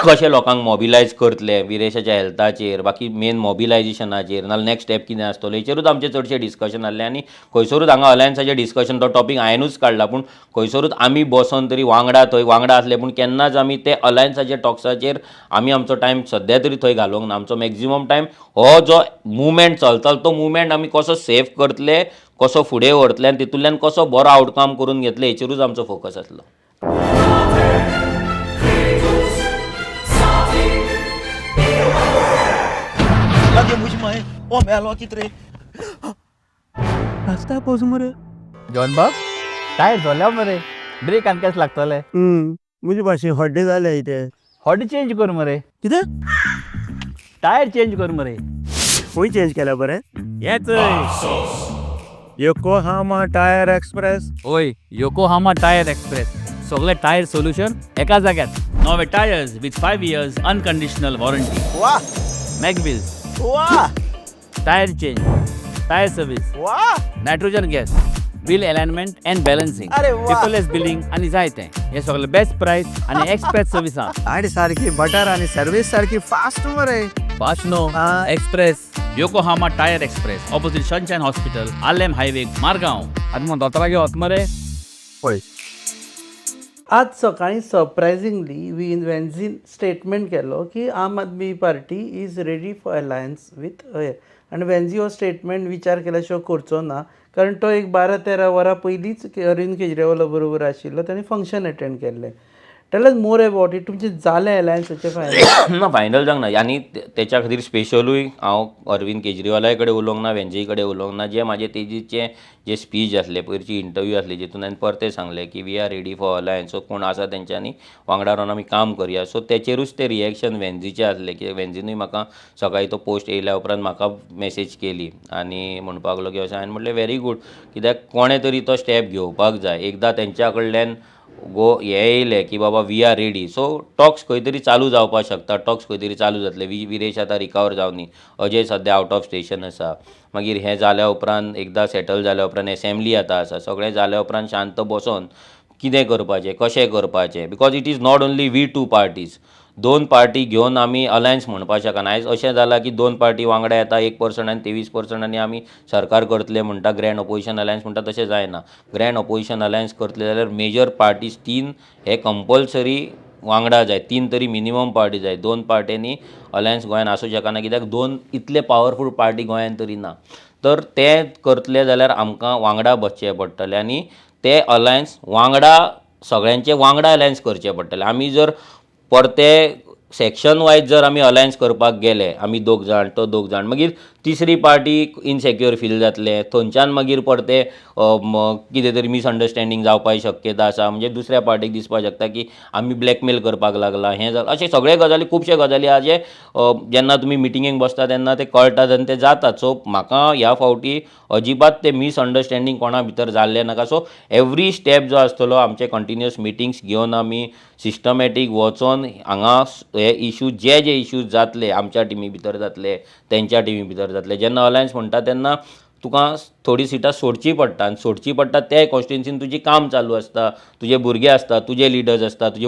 कशे लोकांक मोबिलायज करतले विरेशाच्या हेल्थाचेर, बाकी मेन मोबिलायजेशनाचेर, नाल्यार नेक्स्ट स्टेप कितें आसतलो हेचेरूच आमचें चडशें डिस्कशन आसलें. आनी खंयसरूच हांगा अलायन्साचें डिस्कशन तो टॉपीक हांवेनूच काडला. पूण खंयसरूच आमी बसून तरी वांगडा आसले, पूण केन्नाच आमी ते अलायन्साच्या टॉक्साचेर आमी आमचो टायम सद्या तरी थंय घालूंक ना. आमचो मॅक्झिमम टायम टायम हो जो मुवमेंट चलता तो मुवमेंट आमी कसो सेफ करतले, कसो फुडें व्हरतले आनी तितूंतल्यान कसो बरो आउटकम करून घेतले हेचेरूच आमचो फोकस आसलो. Lagi मुझ में ओ मेलो कितरे रस्ता पावस मरे जॉन बाब टायर झाल्या मरे ब्रेक आनी केस लागतले मुझे भाशेन हड्डे जाले इथे हॉडी चेंज कर मरे कितें टायर चेंज कर मरे खंय चेंज केल्या बरें येच योकोहामा टायर एक्सप्रेस ओय योकोहामा टायर एक्सप्रेस सगळे टायर सोल्युशन एका जाग्यार नवे tyres with 5 years unconditional warranty वाह मॅगविल्स वाह टायर चेंज टायर सर्व्हिस वाह नायट्रोजन गॅस बिल अलाइनमेंट अँड बॅलन्सिंग अरे वा. पेपरलेस बिलिंग आनी जायते हे सगळे बेस्ट प्राइस आनी एक्सप्रेस सर्व्हिस आहा आणि सारखी बटर आणि सर्विस सारखी फास्ट मरे fast no express Yokohama tyre express opposite sunshine hospital Alem highway Margao आनी मग दोतोरागे वच मरे पळय आज सकाळी सरप्रायझिंगली वेन्झीन स्टेटमेंट केलो की Aam Aadmi Party is ready for alliance with आनी वेन्झी हो स्टेटमेंट विचार केल्या शिवाय करचो ना कारण तो एक 12-13 वरां पयलींच अरविंद केजरीवाला बरोबर आशिल्लो ताणें फंक्शन अटेंड केल्लें. Tell us more about it तुमचे जाले अलायन्साचे फायनल ना फायनल जावंक ना आनी तेच्या खातीर स्पेशलूय हांव अरविंद केजरीवाला कडेन उलोवंक ना वेंजई कडेन उलोवंक ना जे म्हाजे तेजीचे जे स्पीच आसले पयरची इंटरव्यू आसली जितून हांवें परते सांगलें की we are ready for alliance so कोण आसा तेंच्यांनी वांगडा रावन आमी काम करया सो तेचेरूच ते रिएक्शन वेंझीचें आसलें की वेंझीनूय म्हाका सकाळी तो पोस्ट येयल्या उपरांत म्हाका मेसेज केली आनी म्हणपाक लागलो की अशें हांवें म्हणलें व्हेरी गूड कित्याक कोणें तरी तो स्टेप घेवपाक जाय एकदां तेंच्या कडल्यान हे येयले की बाबा we are ready so talks खंय तरी चालू जावपाक शकता टॉक्स खंय तरी चालू जातले विरेश आतां रिकवर जावनी अजय सद्या आउट ऑफ स्टेशन आसा मागीर हें जाल्या उपरांत एकदां सेटल जाल्या उपरांत एसेंब्ली आतां आसा सगळें जाल्या उपरांत शांत बसोन कितें करपाचें कशें करपाचें because it is not only we two parties दोन पार्टी घेवन आमी अलायन्स म्हणपाक शकना आयज अशें जालां की दोन पार्टी वांगडा येता 1% आनी 23% आमी सरकार करतले म्हणटा ग्रँड ऑपोजिशन अलायन्स म्हणटा तशें जायना ग्रँड ऑपोजिशन अलायन्स करतले जाल्यार मेजर पार्टीज 3 हे कंपल्सरी वांगडा जाय 3 तरी मिनिमम पार्टी जाय दोन पार्टींनी अलायन्स गोंयान आसूं शकना कित्याक दोन इतले पावरफूल पार्टी गोंयान तरी ना तर ते करतले जाल्यार आमकां वांगडा बसचें पडटलें आनी ते अलायन्स वांगडा सगळ्यांचे वांगडा अलायन्स करचें पडटलें आमी जर परते सेक्शन वायज जर आमी अलायन्स करपाक गेले आमी दोग जाण तो दोग जाण मागीर तिसरी पार्टी इनसेक्युअर फील जातले थंयच्यान मागीर परते कितें तरी मिसअंडरस्टँडींग जावपाची शक्यता आसा म्हणजे दुसऱ्या पार्टीक दिसपाक शकता की आमी ब्लॅकमेल करपाक लागला हें जालां अशें सगळे गजाली खुबशे गजाली आहा जे जेन्ना तुमी मिटिंगेक बसता तेन्ना ते कळटात आनी ते जातात सो म्हाका ह्या फावटी अजिबात ते मिसअंडरस्टँडींग कोणा भितर जाल्लें नाका सो एवरी स्टेप जो आसतलो आमचे कंटिन्युअस मिटिंग्स घेवन आमी सिस्टमॅटीक वचोन हांगा हे इश्यूज जे इश्यूज जातले आमच्या टिमी भितर जातले तेंच्या टिमी भितर जातले जेन्ना अलायन्स म्हणटा तेन्ना तुका थोडी सिटां सोडची पडटा आनी सोडची पडटा त्या कॉन्स्टिट्युन्सीन तुजी काम चालू आसता तुजे भुरगे आसता तुजे लिडर्स आसता तुजे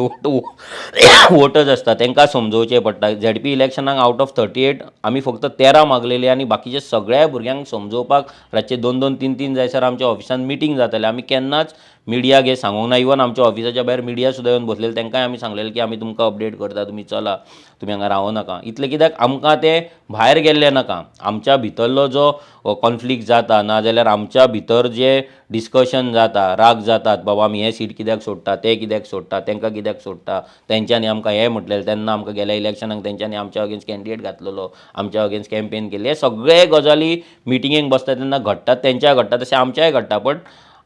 वोटर्स आसता तांकां समजोवचें पडटा ZP इलेक्शनाक आउट ऑफ 38 आमी फक्त 13 मागलेले आनी बाकीचे सगळ्या भुरग्यांक समजोवपाक रातचे 2-2, 3-3 जायसर आमच्या ऑफिसान मिटींग जाताले आमी केन्नाच मिडियाक हे सांगूंक ना इवन आमच्या ऑफिसाच्या भायर मिडिया सुद्दां येवन बसलेले तांकांय आमी सांगलेलें की आमी तुमकां अपडेट करता तुमी चला तुमी हांगा रावो नाका इतलें कित्याक आमकां ते भायर गेल्ले नाका आमच्या भितरलो जो कॉन्फ्लिक्ट जाता नाजाल्यार आमच्या भितर जे डिस्कशन जाता राग जातात बाबा आमी हे सीट कित्याक सोडटा ते कित्याक सोडटा तांकां कित्याक सोडटा तेंच्यांनी आमकां हें म्हटलेलें तेन्ना आमकां गेल्या इलेक्शनाक तेंच्यांनी आमच्या अगेन्स्ट कॅन्डिडेट घातलेलो आमच्या अगेन्स्ट कॅम्पेन केली हे सगळे गजाली मिटिंगेक बसता तेन्ना घडटात तेंच्याय घडटा तशें आमच्याय घडटा पण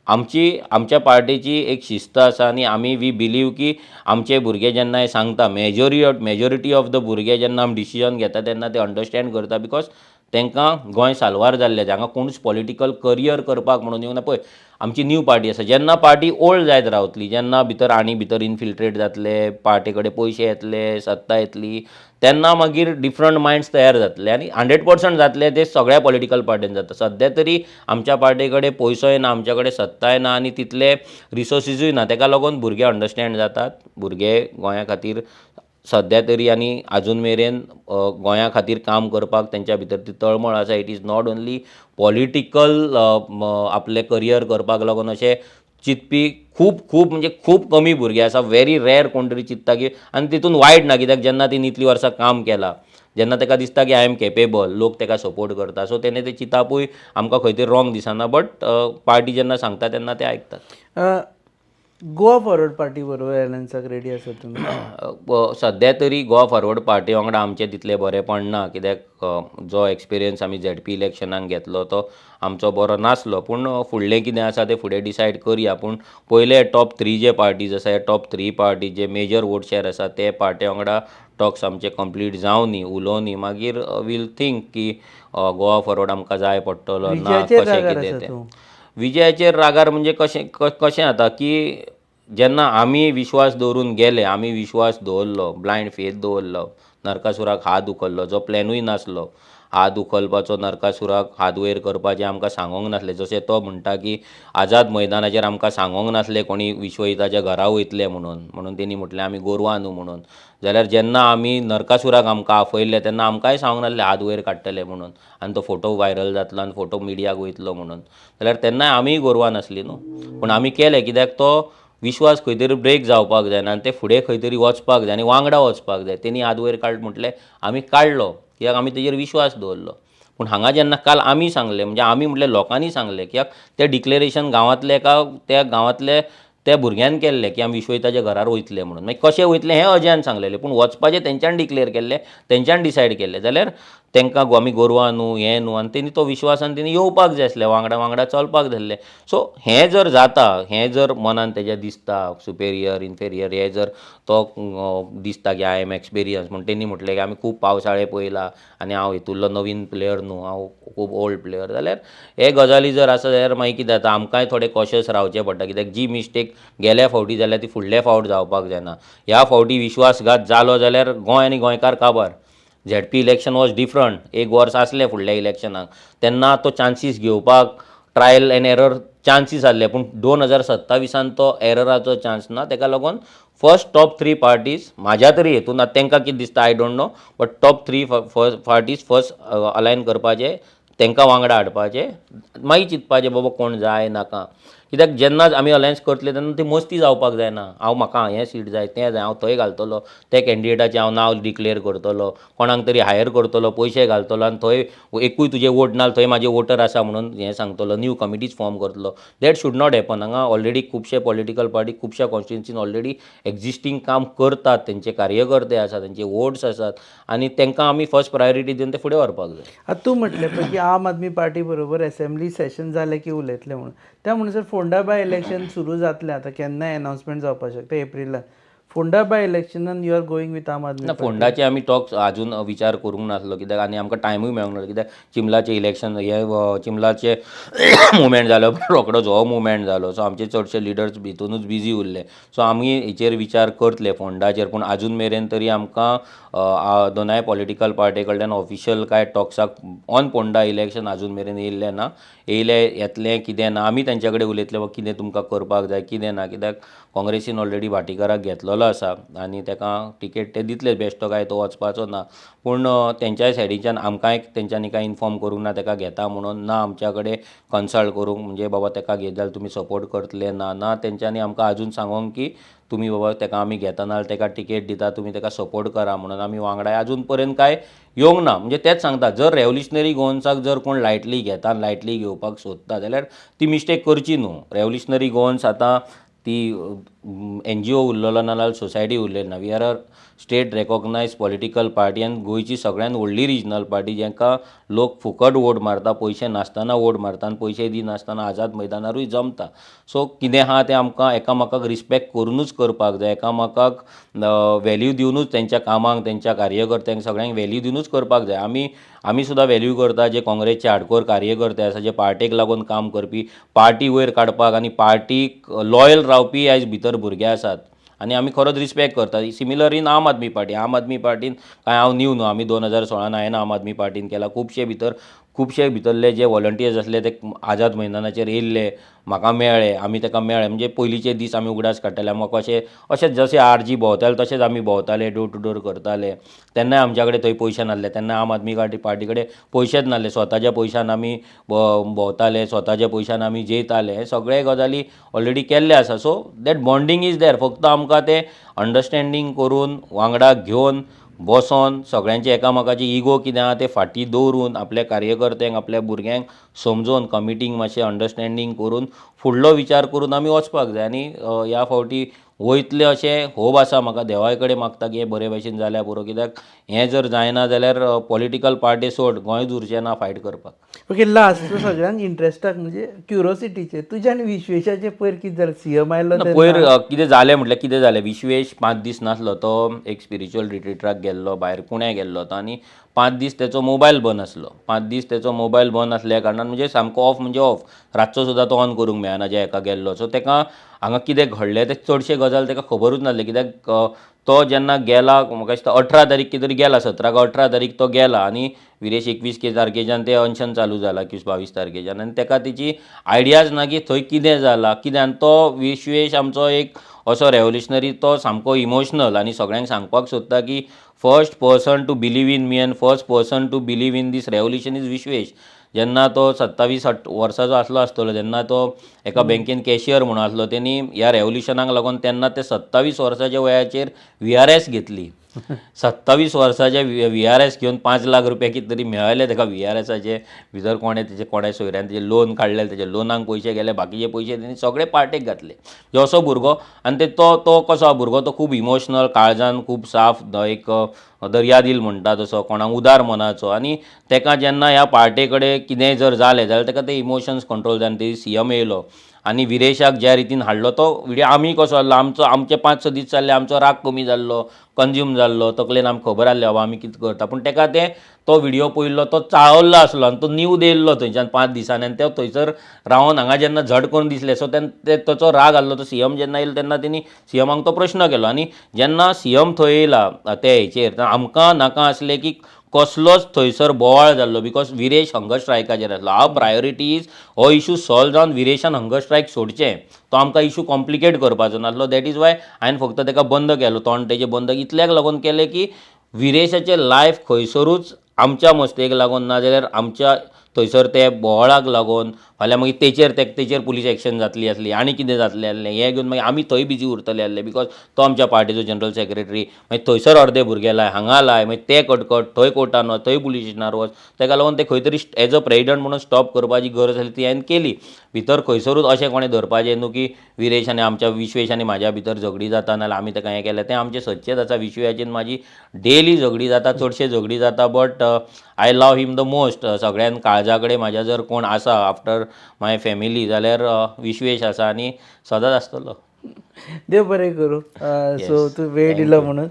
आमच्या पार्टीची एक शिस्त आसा आनी आमी वी बिलीव की आमचे भुरगे जेन्ना हे सांगता मेजॉरिटी ऑफ द भुरगे जेन्ना आमी डिसिजन घेता तेन्ना ते अंडरस्टँड करता बिकॉज तांकां गोंय साल्वार जाल्लें हांगा कोणूच पॉलिटिकल करियर करपाक म्हणून येवंक ना पळय आमची न्यू पार्टी आसा जेन्ना पार्टी ओल्ड जायत रावतली जेन्ना भितर इनफिल्ट्रेट जातले पार्टी कडेन पयशे येतले सत्ता येतली तेन्ना मागीर डिफरंट मायंड्स तयार जातले आनी 100% जातले ते सगळ्या पॉलिटिकल पार्टीन जाता सद्या तरी आमच्या पार्टी कडेन पयसोय ना आमच्या कडेन सत्ताय ना आनी तितले रिसोर्सीसूय ना ताका लागून भुरगे अंडरस्टँड जातात भुरगे गोंया खातीर सद्या तरी आनी आजून मेरेन गोंया खातीर काम करपाक तेंच्या भितर ती तळमळ आसा it is not only political आपले करियर करपाक लागून अशें चिंतपी खूब म्हणजे खूब कमी भुरगे आसा. व्हेरी रेर कोण तरी चिंतता की, आनी तितून वायट ना, कित्याक जेन्ना ती इतलीं वर्सां काम केलां, जेन्ना ताका दिसता की आय एम केपेबल, लोक ताका सपोर्ट करता, सो तेणें तें चिंतापूय आमकां खंय तरी रॉंग दिसना. बट पार्टी जेन्ना सांगता तेन्ना ते आयकतात. गोवा फॉरवर्ड पार्टी बरोबर एलायन्साक रेडी आसा तुमी? सद्या तरी गोवा फॉरवर्ड पार्टी वांगडा आमचें तितलें बरेंपण ना, कित्याक जो एक्सपिरियन्स आमी ZP इलेक्शनाक घेतलो तो आमचो बरो नासलो. पूण फुडलें कितें आसा तें फुडें डिसायड करया. पूण पयले टॉप 3 जे पार्टीज आसा, हे टॉप 3 पार्टी जे मेजर वोट शेअर आसा ते पार्टी वांगडा टॉक्स आमचे कंप्लीट जावं न्ही, उलोवनी, मागीर वील थिंक की गोवा फॉरवर्ड आमकां जाय पडटलो ना विजयाचेर कशें रागार कितें आसा तें. तूं? विजयाचेर रागार म्हणजे कशें जाता की जेन्ना आमी विश्वास दवरून गेले, आमी विश्वास दवरलो, ब्लायंड फेथ दवरलो, नरकासुराक हात उखल्लो, जो प्लॅनूय नासलो, हात उखलपाचो, नरकासुराक हात वयर करपाचें आमकां सांगोंक नासलें. जशें तो म्हणटा की आझाद मैदानाचेर आमकां सांगोंक नासलें कोणी विश्वहिताच्या घरा वयतले म्हणून तेणी म्हटलें आमी गोरवां न्हू म्हणून. जाल्यार जेन्ना आमी नरकासुराक आमकां आपयल्ले तेन्ना आमकांय सांगोंक नासलें हात वयर काडटले म्हणून, आनी तो फोटो व्हायरल जातलो आनी फोटो मिडियाक वयतलो म्हणून. जाल्यार तेन्नाय आमीय गोरवां नासलीं न्हू. पूण आमी केलें कित्याक तो विश्वास खंय तरी ब्रेक जावपाक जायना आनी ते फुडें खंय तरी वचपाक जाय आनी वांगडा वचपाक जाय. तेणी हात वयर काड म्हटलें, आमी काडलो कित्याक आमी तेजेर विश्वास दवरलो. पूण हांगा जेन्ना काल आमी सांगलें, म्हणजे आमी म्हटलें लोकांनी सांगलें, कित्याक तें डिक्लेरेशन गांवांतले त्या गांवांतले त्या भुरग्यान केल्लें की आमी विश्वहिताच्या घरार वयतले म्हणून. मागीर कशें वयतलें हें अजयान सांगलेलें, पूण वचपाचें तेंच्यान डिक्लेअर केल्लें, तेंच्यान डिसायड केल्लें. जाल्यार तांकां आमी गोरवां न्हू, हें न्हू, आनी तेणी तो विश्वासान तेणी येवपाक जाय आसलें, वांगडा चलपाक धरलें. सो हें जर जाता, हें जर मनान तेज्या दिसता सुपेरियर इन्फेरियर, हें जर तो दिसता की आय एम एक्सपिरियन्स म्हणून तेणी म्हटलें की आमी खूब पावसाळे पयला आनी हांव हितूंतलो नवीन प्लेयर न्हू, हांव खूब ओल्ड प्लेयर. जाल्यार हे गजाली जर आसा जाल्यार मागीर कितें जाता, आमकांय थोडें कॉशियस रावचें पडटा, कित्याक जी मिस्टेक गेल्या फावटी जाल्यार ती फुडल्या फावट जावपाक जायना. ह्या फावटी विश्वासघात जालो जाल्यार गोंय आनी गोंयकार काबार. ZP election was different. एक वर्स आसलें फुडल्या इलेक्शनाक, तेन्ना तो चान्सीस घेवपाक ट्रायल एंड एरर चान्सीस आसले. पूण 2027 तो एरराचो चान्स ना. ताका लागून फर्स्ट टॉप 3 पार्टीज म्हाज्या तरी हेतून, आतां तांकां कितें दिसता I don't know, but top 3 parties first alliance करपाचे, तांकां वांगडा हाडपाचे, मागीर चिंतपाचें बाबा कोण जाय नाका. कित्याक जेन्ना आमी अलायन्स करतले तेन्ना ती मस्ती जावपाक जायना. म्हाका हें सीट जाय, तें जाय, हांव थंय घालतलो, त्या कॅन्डिडेटाचें हांव नांव डिक्लेअर करतलो, कोणाक तरी हायर करतलो, पयशे घालतलो, आनी थंय एकूय तुजें वोट ना, थंय म्हाजे वोटर आसा म्हणून हें सांगतलो, न्यू कमिटीज फॉर्म करतलो. That should not happen. हांगा ऑलरेडी खुबशे पॉलिटिकल पार्टी खुबश्या कॉन्स्टिट्युन्सीन ऑलरेडी एक्झिस्टींग काम करतात, तेंचे कार्यकर्ते आसात, तेंचे वोट्स आसात, आनी तांकां आमी फर्स्ट प्रायोरिटी दिवन ते फुडें व्हरपाक जाय. आतां तूं म्हटलें पळय की आम आदमी पार्टी बरोबर असेंब्ली सेशन जालें की उलयतले म्हणून. त्या म्हणसर फोंडा बाय इलेक्शन सुरू जातलें, आतां केन्नाय अनावन्समेंट जावपाक शकता एप्रिलान. फोंडा बाय इलेक्शनान you are going with Aam Aadmi ना, फोंडाचे आमी टॉक्स आजून विचार करूंक नासलो, कित्याक आनी आमकां टायमूय मेळूंक नासलो, कित्याक चिंबलाचें इलेक्शन हें चिंबलाचें मुवमेंट जालो, रोखडोच हो मुवमेंट जालो, सो आमचे चडशे लिडर्स भितूनूच बिजी उरले. सो आमी हेचेर विचार करतले फोंडाचेर. पूण आजून मेरेन तरी आमकां दोनाय पॉलिटिकल पार्टी कडल्यान ऑफिशियल कांय टॉक्साक ऑन फोंडा इलेक्शन आजून मेरेन येयल्लें ना. येतलें कितें ना, आमी तेंच्या कडेन उलयतले कितें तुमकां करपाक जाय कितें ना, कित्याक काँग्रेसीन ऑलरेडी भाटीकाराक घेतलेलो आसा आनी ताका टिकेट ते दितले, बेश्टो काय तो वचपाचो ना. पूण तेंच्याय सायडीच्यान आमकांय तेंच्यांनी कांय इन्फॉर्म करूंक ना ताका घेता म्हणून, ना आमच्या कडेन कन्सल्ट करूंक, म्हणजे बाबा ताका घेत जाल्यार तुमी सपोर्ट करतले ना तेंच्यांनी आमकां आजून सांगोंक की तुमी बाबा ताका आमी घेता नाल्यार ताका टिकेट दिता, तुमी ताका सपोर्ट करा म्हणून. आमी वांगडा आजून पर्यंत कांय येवंक ना. म्हणजे तेच सांगता, जर रेव्होल्युशनरी गोवन्साक जर कोण लायटली घेता, लायटली घेवपाक सोदता जाल्यार ती मिस्टेक करची न्हू. रेव्होल्युशनरी गोवन्स आतां ती NGO उरलेलो ना जाल्यार सोसायटी उरलेली ना. We are a state recognised political party आनी गोंयची सगळ्यान व्हडली रिजनल पार्टी, जांकां लोक फुकट वोट मारता, पयशे नासतना वोट मारता आनी पयशे दिनासतना आझाद मैदानारूय जमता. सो कितें आहा तें आमकां एकामेकाक रिस्पेक्ट करूनूच करपाक जाय, एकामेकाक वॅल्यू दिवनूच तेंच्या कामांक, तेंच्या कार्यकर्त्यांक सगळ्यांक वॅल्यू दिवनूच करपाक जाय. आमी सुद्दां वॅल्यू करता जे काँग्रेसचे हार्डकोर कार्यकर्ते आसा, जे पार्टेक लागून काम करपी, पार्टी वयर काडपाक आनी पार्टीक लॉयल रावपी आयज भितर भुरगे आसात, आनी आमी खरोच रिस्पेक्ट करता. सिमिलर इन आम आदमी पार्टीन काय हांव न्यू न्हू, आमी 2016 हांवें आम आदमी पार्टीन केला. खुबशे भितर खुबशे भितरले जे व्हॉलंटियर्स आसले ते आझाद मैदानाचेर येयल्ले, म्हाका मेळ्ळे, आमी ताका मेळ्ळे. म्हणजे पयलींचे दीस आमी उगडास काडटाले. म्हाका अशें जशे आरजी भोंवताले तशेंच आमी भोंवताले, डोर टू डोर करताले. तेन्नाय आमच्या कडेन थंय पयशे नासले. तेन्ना आम आदमी पार्टी कडेन पयशेच नासले. स्वताच्या पयशान आमी भोंवताले, स्वताच्या पयशान आमी जेयताले. हे सगळे गजाली ऑलरेडी केल्ले आसा. So that bonding is there. फक्त आमकां ते अंडरस्टँडींग करून वांगडा घेवन बसोन सगळ्यांचे एकामेकाची इगो कितें आहा ते फाटीं दवरून आपल्या कार्यकर्त्यांक आपल्या भुरग्यांक समजोवन कमिटींक मातशें अंडरस्टँडींग करून फुडलो विचार करून आमी वचपाक जाय. आनी ह्या फावटी वयतले अशें होप आसा म्हाका. देवाय कडेन मागता की हें बरे भशेन जाल्यार पुरो. कित्याक हें जर जायना जाल्यार पॉलिटिकल पार्टी सोड गोंयच उरचें ना फायट करपाक. ओके, लास्ट सगळ्यांक इंट्रस्टाक म्हणजे क्युरोसिटीचे तुज्या आनी विश्वेशाचे पयर कितें जालें? सीएम आयलो पयर कितें जालें म्हटल्यार कितें जालें, विश्वेश 5 दीस नासलो. तो एक स्पिरिच्युअल रिट्रिटाक गेल्लो, भायर पुण्या गेल्लो तो. आनी 5 दीस तेचो मोबायल बंद आसलो. 5 दीस तेचो मोबायल बंद आसल्या कारणान म्हणजे सामको ऑफ म्हणजे ऑफ. रातचो सुद्दां तो ऑन करूंक मेळना जे हेका गेल्लो. सो तेका हांगा कितें घडलें ते चडशे गजाल तेका खबरूच नासले. कित्याक तो जेन्ना गेला म्हाका दिसता 18 तारीख कितें तरी गेला, 17 का 18 तारीख तो गेला. आनी विरेश 21 तारखेच्यान ते अनशन चालू जाला 21-22 तारखेच्यान. आनी तेका तेची आयडियाज ना की थंय कितें जालां कितें. आनी तो विश्वेश आमचो एक असो रेव्होल्युशनरी, तो सामको इमोशनल आनी सगळ्यांक सांगपाक सोदता की first person to believe in me and first person to believe in this revolution is Vishwesh. जेन्ना तो 27 वर्साचो आसतलो तेन्ना तो एका बँकेन कॅशियर म्हणून आसलो. तेणी ह्या रेव्होल्युशनाक लागून तेन्ना ते 27 वर्साच्या वयाचेर VRS घेतली. 27 वर्साचे VRS घेवन 5 लाख रुपया कितें तरी मेळ्ळे तेका VRSाचे भितर. कोणे सोयऱ्यान तेजे लोन काडलें, तेजे लोनांक पयशे गेले, बाकीचे पयशे तेणी सगळे पार्टेक घातले. ह्यो असो भुरगो. आनी तो कसो भुरगो, तो खूब इमोशनल, काळजान खूब साफ, एक दर्यादिल म्हणटा तसो, कोणाक उदार मनाचो. आनी तेका जेन्ना ह्या पार्टे कडेन कितेंय जर जालें जाल्यार तेका ते इमोशन्स कंट्रोल जावन ते CM येयलो. आनी विरेशाक ज्या रितीन हाडलो तो व्हिडिओ आमी कसो आसलो, आमचे 5-6 दीस जाल्ले, आमचो राग कमी जाल्लो, कंज्यूम जाल्लो, तकलेन आमकां खबर आसलें बाबा आमी कितें करता. पूण तेका तो व्हिडिओ पळयल्लो, तो चाळवल्लो आसलो आनी तो न्यूज येयल्लो थंयच्यान 5 दिसांनी. आनी तो थंयसर रावन हांगा जेन्ना झड करून दिसलें. सो ताचो राग आसलो. तो CM जेन्ना येयलो तेन्ना तेणी CMाक तो प्रश्न केलो. आनी जेन्ना CM थंय येयला ते हेचेर, आमकां नाका आसलें की कसलोच थंयसर बोवाळ जाल्लो. बिकॉज विरेश हंगर स्ट्रायकाचेर आसलो. आवर प्रायोरिटी इज हो इशू सॉल्व जावन विरेशान हंगर स्ट्रायक सोडचें. तो आमकां इशू कॉम्प्लिकेट करपाचो नासलो. दॅट इज वाय हांवें फक्त ताका बंद केलो. तोंड तेजें बंद इतल्याक लागून केलें की विरेशाचें लायफ खंयसरूच आमच्या मस्तेक लागून ना जाल्यार आमच्या थंयसर ते बोवाळाक लागून फाल्यां मागीर तेचेर पुलीस एक्शन जातली आसली, आनी कितें जातलें आसलें हें घेवन मागीर आमी थंय बिजी उरतले आसले. बिकॉज तो आमच्या पार्टीचो जनरल सेक्रेटरी. मागीर थंयसर अर्दे भुरगे लाय, हांगा लाय, मागीर ते कटकट, थंय कोर्टान वच, थंय पुलीस स्टेशनार वच. ताका लागून ते खंय तरी एज अ प्रेसिडेंट म्हणून स्टॉप करपाची गरज आसली ती हांवें केली. भितर खंयसरूच अशें कोणें धरपाचें न्हू की विरेश आनी आमच्या विश्वेश आनी म्हाज्या भितर झगडी जाता नाल्यार आमी ताका हें केलें. तें आमचें सदचेंच आसा. विश्वेशाचेर म्हाजी डेली झगडी जाता, चडशे झगडी जाता. But I love him the most. सगळ्यान काळजा कडेन म्हाज्या जर कोण आसा आफ्टर माय फॅमिली जाल्यार विश्वेश आसा आनी सदांच आसतलो. देव बरें करूं. सो तूं वेळ दिलो म्हणून.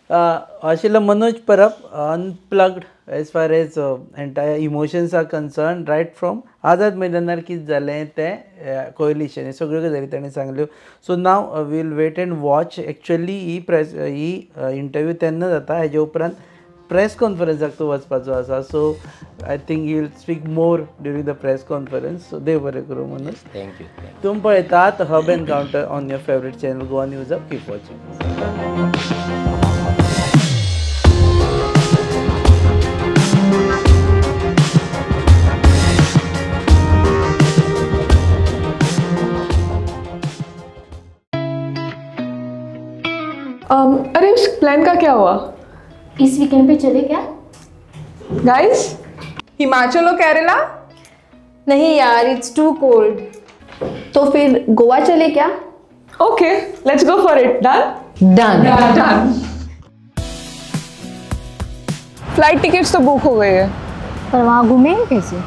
आशिल्लो Manoj Parab, unplugged as far as entire emotions are concern, right from Azad मैदानार कितें जालें तें कोयलिशन, हे सगळ्यो गजाली ताणें सांगल्यो. So now we'll wait and watch. Actually ही इंटरव्यू तेन्ना जाता हेजे उपरांत प्रेस कॉन्फरन्साक तूं वचपाचो आसा. So I think you will speak more during the press conference. So देव बरें करूं मनोज. थँक्यू. तुम पळयतात hub encounter on your favourite channel Goa news up. Keep watching. अरे उस प्लान का क्या हुआ? इस वीकेंड पे चले क्या? गाइस, हिमाचल और केरला? नहीं यार, इट्स टू कोल्ड. तो फिर गोवा चले क्या? Okay, let's go for it. Done? Done. Flight tickets तो बुक हो गए हैं. पर वहाँ घूमेंगे कैसे?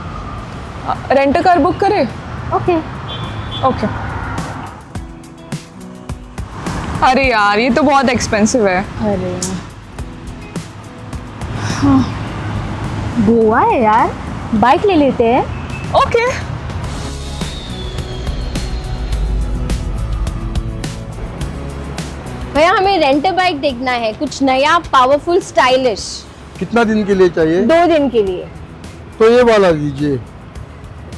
रेंट कार बुक करें? ओके. ओके. अरे यार, ये तो बहुत एक्सपेंसिव है. अरे हाँ. गोवा है यार, बाइक ले लेते हैं. ओके. भैया हमें रेंट बाइक देखना है, कुछ नया, पावरफुल, स्टाइलिश. कितना दिन के लिए चाहिए? 2 दिन के लिए. तो ये वाला लीजिए,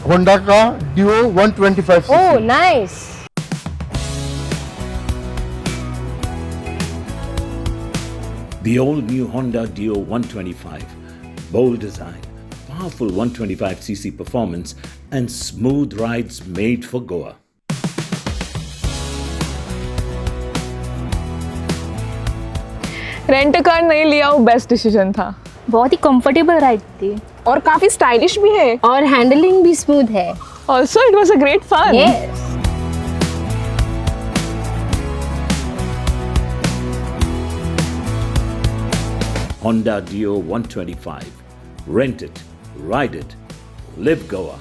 होंडा का Dio 125 oh nice. The all-new Honda Dio 125. Bold design, powerful 125cc performance, and smooth rides made for Goa. Rent car नहीं लिया वो बेस्ट डिसीजन था. बहुत ही कंफर्टेबल राइड थी और काफी स्टाइलिश भी है. और हैंडलिंग भी स्मूथ है. Also it was a great fun. Yes. Honda Dio 125. Rent it, ride it, live Goa.